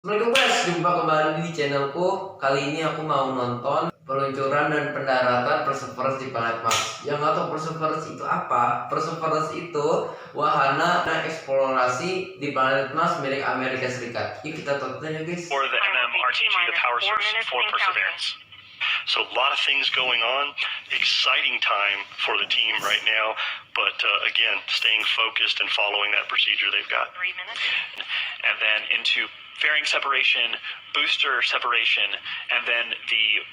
Assalamualaikum guys, jumpa kembali di channelku. Kali ini aku mau nonton peluncuran dan pendaratan Perseverance di planet Mars. Yang nggak tahu Perseverance itu apa? Perseverance itu wahana eksplorasi di planet Mars milik Amerika Serikat. Yuk kita tonton ya guys. For the MMRTG, the power source for Perseverance. So a lot of things going on. Exciting time for the team right now. But again, staying focused and following that procedure they've got. 3 minutes. And then into fairing separation, booster separation, and then the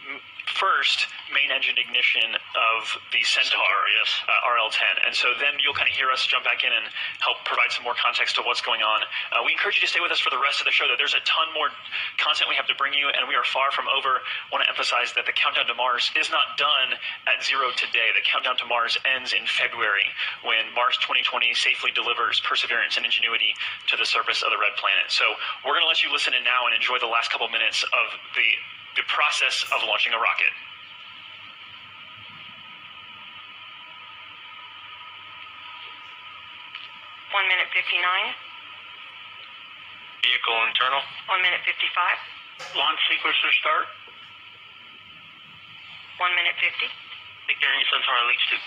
first main engine ignition of the Centaur, yes. RL-10. And so then you'll kind of hear us jump back in and help provide some more context to what's going on. We encourage you to stay with us for the rest of the show. There's a ton more content we have to bring you, and we are far from over. I want to emphasize that the countdown to Mars is not done at 0 today. The countdown to Mars ends in February, when Mars 2020 safely delivers Perseverance and Ingenuity to the surface of the red planet. So we're going to let you listen in now and enjoy the last couple minutes of the process of launching a rocket. One minute 59. Vehicle internal. 1 minute 55. Launch sequencer start. 1 minute 50. Securing Centaur LH2.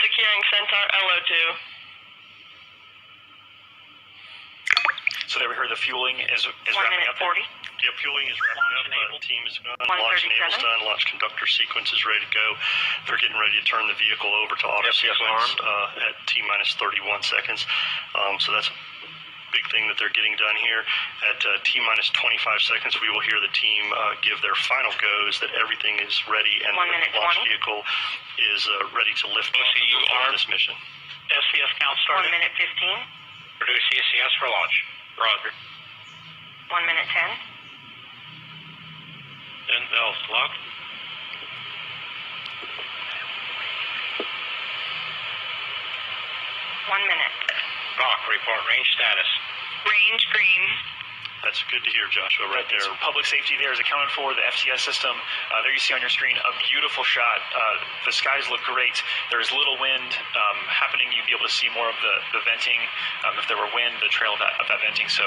Securing Centaur LO2. So there we heard the fueling is 1 wrapping minute up. 40. Yep, fueling is wrapping up. Team is done. Launch enable's done. Launch conductor sequence is ready to go. They're getting ready to turn the vehicle over to auto sequence at T-minus 31 seconds. So that's a big thing that they're getting done here. At T-minus 25 seconds, we will hear the team give their final goes that everything is ready and the launch vehicle is ready to lift off on this mission. SCS count started. 1 minute 15. Produce CCS for launch. Roger. 1 minute 10. Intel's locked. 1 minute. Rock, report range status. Range green. That's good to hear, Joshua, right there. Public safety there is accounted for, the FCS system. There you see on your screen a beautiful shot. The skies look great. There's little wind happening. You'd be able to see more of the venting. If there were wind, the trail of that venting. So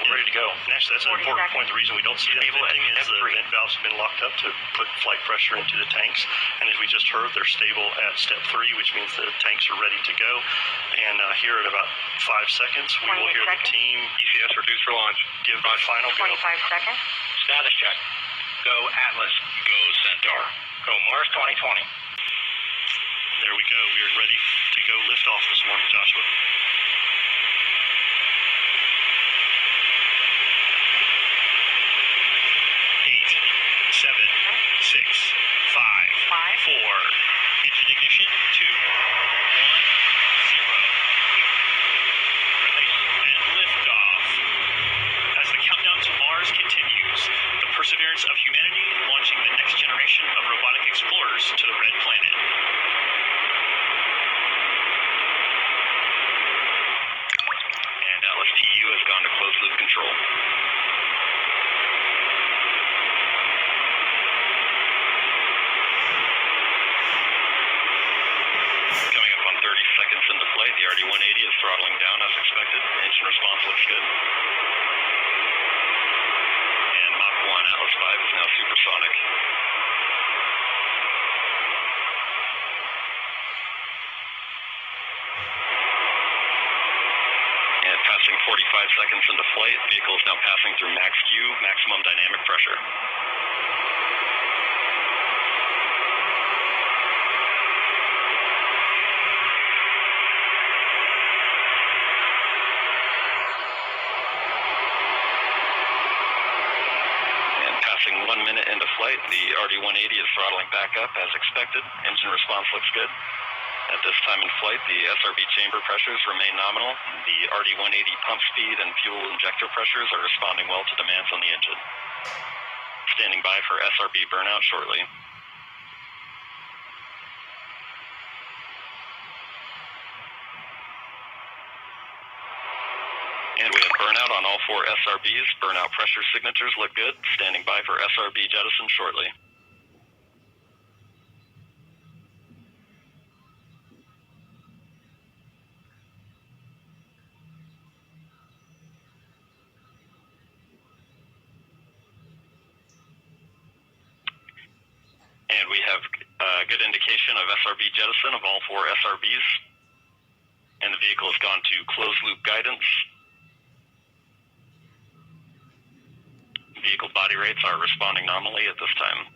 we're ready to go. And actually, that's an important point. The reason we don't see that venting is the vent valves have been locked up to put flight pressure into the tanks. And as we just heard, they're stable at step 3, which means the tanks are ready to go. And here at about 5 seconds, we will hear the team ECS reduced for launch. Give the final go. 25 seconds. Status check. Go Atlas. Go Centaur. Go Mars 2020. There we go. We are ready to go lift off this morning, Joshua. Eight, seven, six, five, four. Engine ignition. 2, 1, 0. And liftoff. As the countdown to Mars continues, the perseverance of humanity launching the next generation of robotic explorers to the red planet. And Atlas TU has gone to closed loop control. Coming up on 30 seconds into flight, the RD-180 is throttling down as expected. Engine response looks good. And Mach 1 Atlas V is now supersonic. And passing 45 seconds into flight, vehicle is now passing through max Q, maximum dynamic pressure. And passing 1 minute into flight, the RD-180 is throttling back up as expected. Engine response looks good. At this time in flight, the SRB chamber pressures remain nominal. The RD-180 pump speed and fuel injector pressures are responding well to demands on the engine. Standing by for SRB burnout shortly. And we have burnout on all 4 SRBs. Burnout pressure signatures look good. Standing by for SRB jettison shortly. And we have good indication of SRB jettison of all 4 SRBs. And the vehicle has gone to closed loop guidance. Vehicle body rates are responding nominally at this time.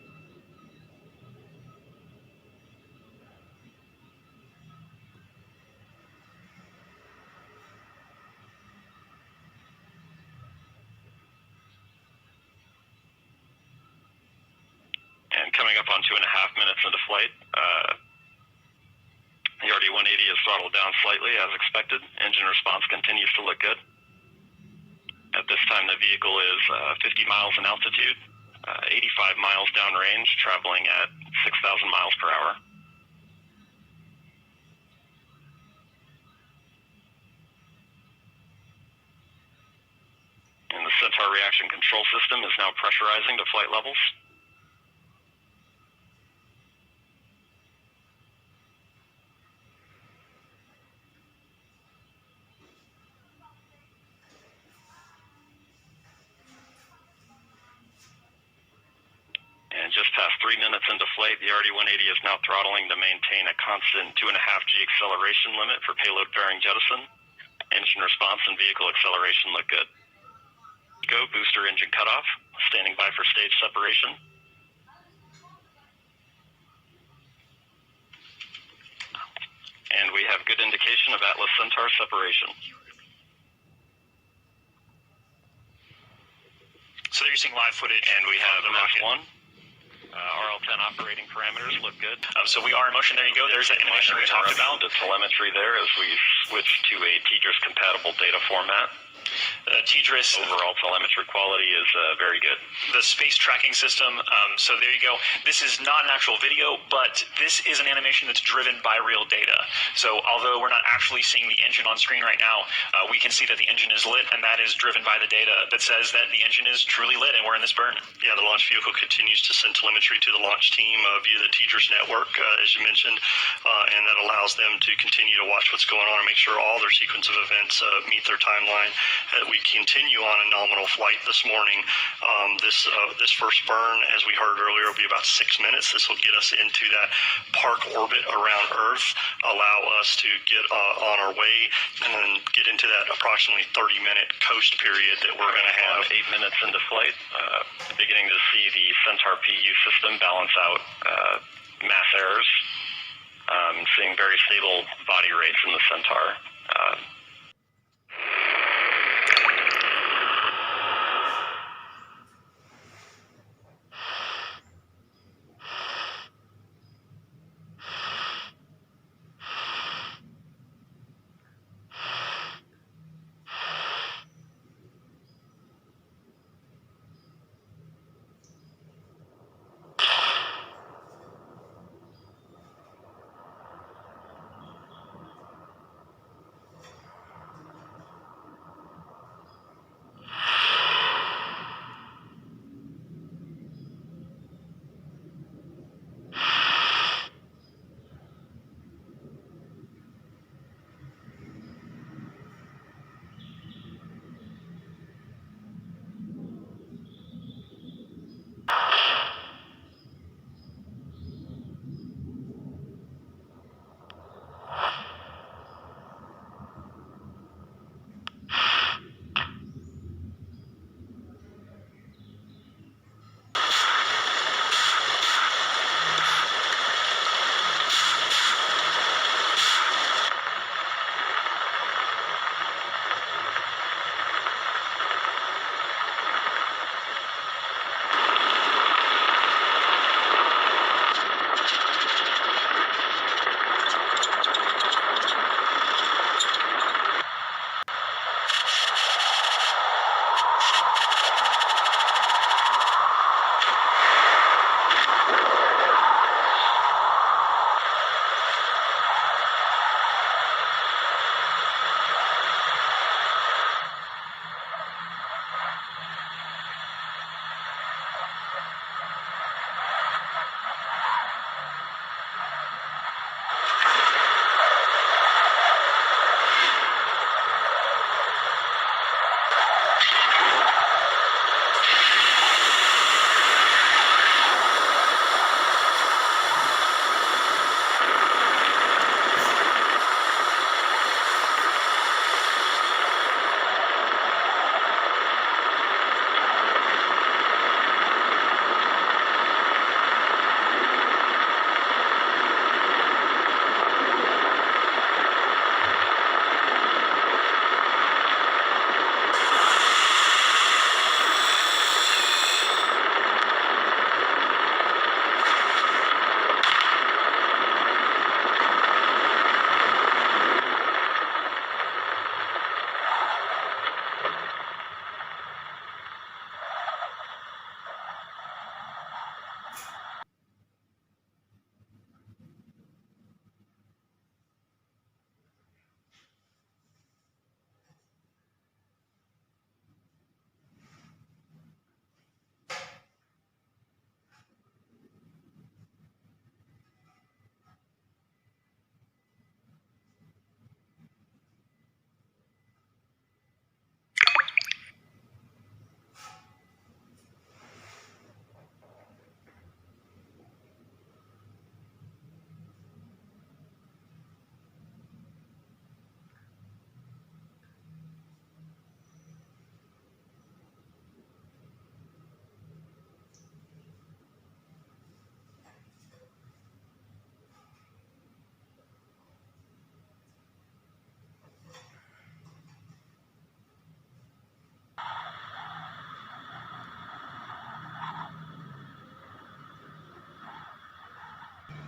And coming up on 2.5 minutes into flight, the RD-180 is throttled down slightly as expected. Engine response continues to look good. At this time, the vehicle is 50 miles in altitude, 85 miles downrange, traveling at 6,000 miles per hour. And the Centaur reaction control system is now pressurizing to flight levels. And just past 3 minutes into flight, the RD-180 is now throttling to maintain a constant 2.5 G acceleration limit for payload-bearing jettison. Engine response and vehicle acceleration look good. Go, booster engine cutoff, standing by for stage separation. And we have good indication of Atlas Centaur separation. So there you're seeing live footage. And we have the Mach rocket. 1. RL-10 operating parameters look good. So we are in motion. There you go. There's that animation we talked about. The telemetry there as we switch to a TDRS compatible data format. TDRS. Overall telemetry quality is very good. The space tracking system. So there you go. This is not an actual video, but this is an animation that's driven by real data. So although we're not actually seeing the engine on screen right now, we can see that the engine is lit, and that is driven by the data that says that the engine is truly lit and we're in this burn. Yeah, the launch vehicle continues to send telemetry to the launch team via the TDRS network, as you mentioned, and that allows them to continue to watch what's going on and make sure all their sequence of events meet their timeline. We continue on a nominal flight this morning. This first burn, as we heard earlier, will be about 6 minutes. This will get us into that park orbit around Earth, allow us to get on our way, and then get into that approximately 30-minute coast period that we're going to have. 8 minutes into flight, beginning to see the Centaur PU system balance out mass errors. Seeing very stable body rates in the Centaur.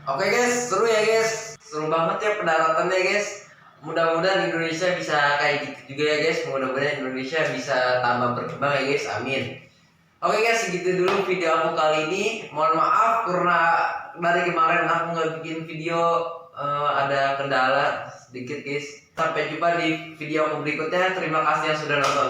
Oke guys, seru ya guys, seru banget ya pendaratannya guys. Mudah-mudahan Indonesia bisa kayak gitu juga ya guys. Mudah-mudahan Indonesia bisa tambah berkembang ya guys, amin. Oke guys, segitu dulu video aku kali ini. Mohon maaf karena dari kemarin aku nggak bikin video, ada kendala sedikit guys. Sampai jumpa di video aku berikutnya. Terima kasih yang sudah nonton.